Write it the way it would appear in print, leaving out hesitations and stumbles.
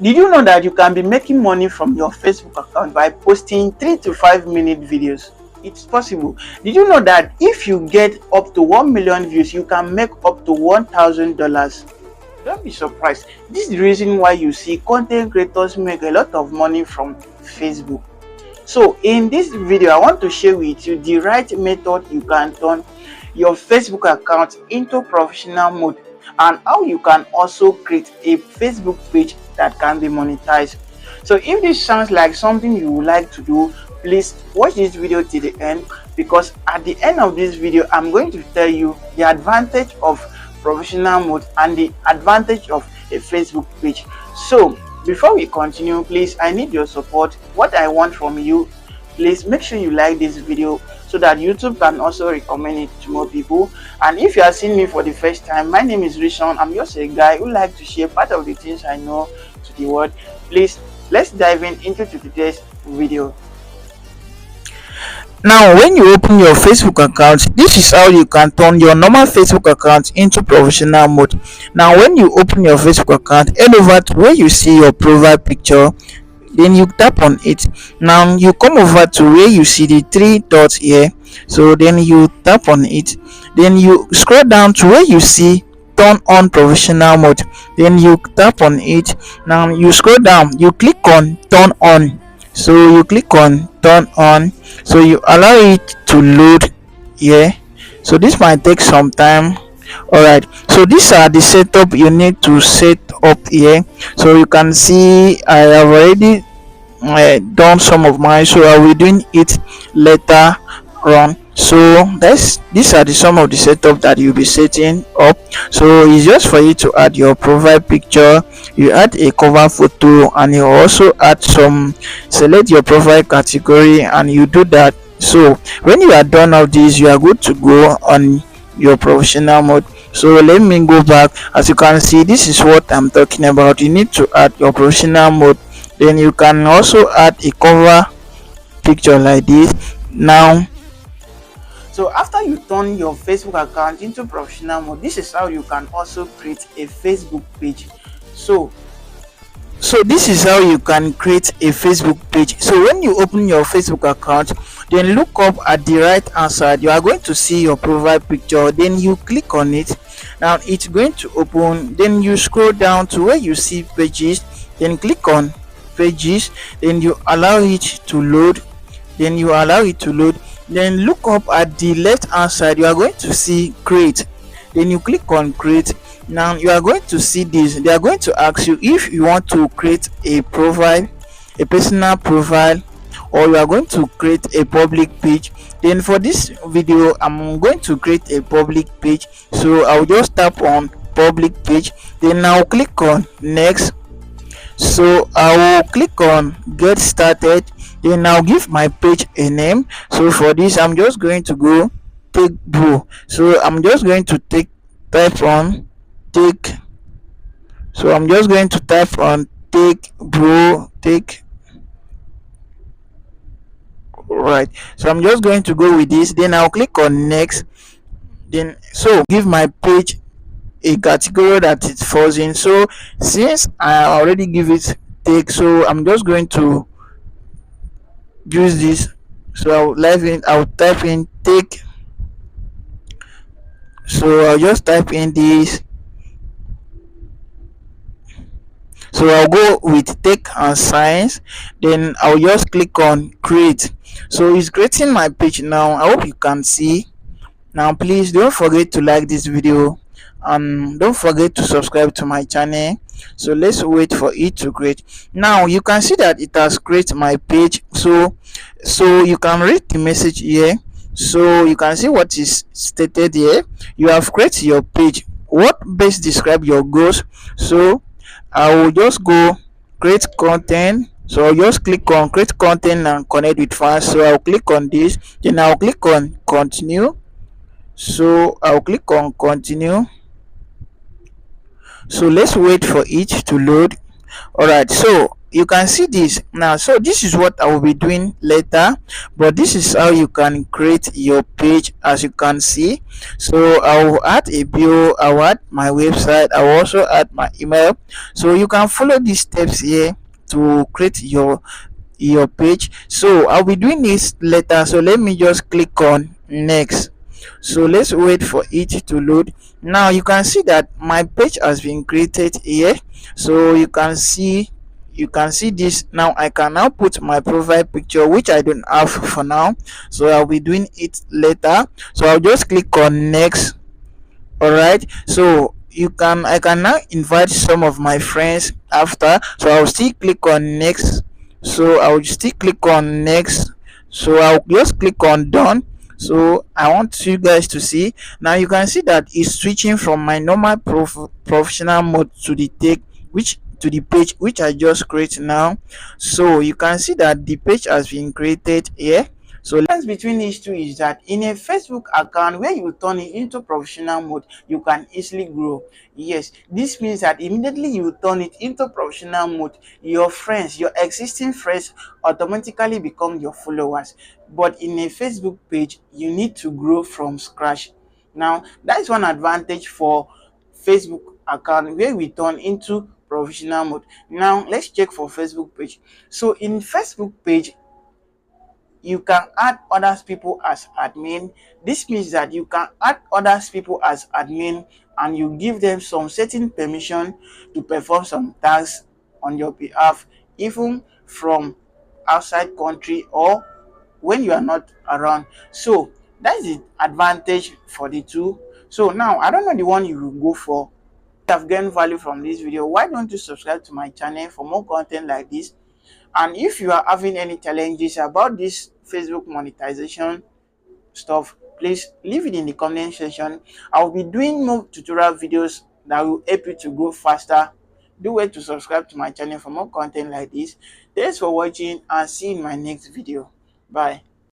Did you know that you can be making money from your Facebook account by posting 3 to 5 minute videos? It's possible. Did you know that if you get up to 1 million views, you can make up to $1,000? Don't be surprised. This is the reason why you see content creators make a lot of money from Facebook. So in this video, I want to share with you the right method you can turn your Facebook account into professional mode, and how you can also create a Facebook page that can be monetized. So if this sounds like something you would like to do, please watch this video till the end, because at the end of this video I'm going to tell you the advantage of professional mode and the advantage of a Facebook page. So before we continue, please, I need your support. What I want from you, please make sure you like this video so that YouTube can also recommend it to more people. And if you are seeing me for the first time, my name is Rishon. I'm just a guy who like to share part of the things I know to the world. Please, let's dive into today's video. Now, when you open your Facebook account, this is how you can turn your normal Facebook account into professional mode. Now, when you open your Facebook account, head over to where you see your profile picture, then you tap on it. Now you come over to where you see the three dots here, so then you tap on it. Then you scroll down to where you see turn on professional mode, then you tap on it. Now you scroll down, you click on turn on, so you click on turn on, so you allow it to load here. So this might take some time. Alright, so these are the setup you need to set up here. So you can see I have already done some of mine, so I will be doing it later on. So these are some of the setup that you'll be setting up. So it's just for you to add your profile picture, you add a cover photo, and you also add select your profile category, and you do that. So when you are done all this, you are good to go on your professional mode. So let me go back. As you can see, this is what I'm talking about. You need to add your professional mode, then you can also add a cover picture like this. Now, so after you turn your Facebook account into professional mode, this is how you can also create a Facebook page. So this is how you can create a Facebook page. So when you open your Facebook account, then look up at the right hand side, you are going to see your profile picture, then you click on it. Now it's going to open, then you scroll down to where you see pages, then click on pages, then you allow it to load, then look up at the left hand side, you are going to see create, then you click on create. Now you are going to see this, they are going to ask you if you want to create a profile, a personal profile, or you are going to create a public page. Then for this video I'm going to create a public page, so I'll just tap on public page, then I'll click on next. So I will click on get started, then I'll give my page a name. So for this I'm just going to go take bro, so I'm just going to type on take, so I'm just going to type on take bro, take. Right, so I'm just going to go with this, then I'll click on next. Then so give my page a category that it falls in. So since I already give it take, so I'm just going to use this. So I'll type in take, so I'll just type in this. So I'll go with tech and science, then I'll just click on create. So it's creating my page now. I hope you can see. Now please don't forget to like this video, and don't forget to subscribe to my channel. So let's wait for it to create. Now you can see that it has created my page. So you can read the message here. So you can see what is stated here. You have created your page. What best describe your goals? So I will just go create content. So I'll just click on create content and connect with fans. So I'll click on this, then I'll click on continue. So I'll click on continue. So let's wait for it to load. Alright, so you can see this now. So this is what I will be doing later, but this is how you can create your page. As you can see, so I will add a bio, I will add my website, I will also add my email. So you can follow these steps here to create your page. So I'll be doing this later, so let me just click on next. So let's wait for it to load. Now you can see that my page has been created here. So you can see this. Now I can now put my profile picture, which I don't have for now, so I'll be doing it later. So I'll just click on next. All right, so I can now invite some of my friends after. So I'll still click on next. So I'll still click on next. So I'll just click on done. So I want you guys to see. Now you can see that it's switching from my normal professional mode to the take which to the page which I just create now. So you can see that the page has been created here. So the difference between these two is that in a Facebook account where you turn it into professional mode, you can easily grow. Yes, this means that immediately you turn it into professional mode, your friends, your existing friends automatically become your followers. But in a Facebook page, you need to grow from scratch. Now, that is one advantage for Facebook account where we turn into professional mode. Now, let's check for Facebook page. So in Facebook page, you can add others people as admin. This means that you can add others people as admin and you give them some certain permission to perform some tasks on your behalf, even from outside country or when you are not around. So that's the advantage for the two. So now I don't know the one you will go for. If you have gained value from this video, why don't you subscribe to my channel for more content like this? And if you are having any challenges about this Facebook monetization stuff, please leave it in the comment section. I'll be doing more tutorial videos that will help you to grow faster. Do wait to subscribe to my channel for more content like this. Thanks for watching and see you in my next video. Bye.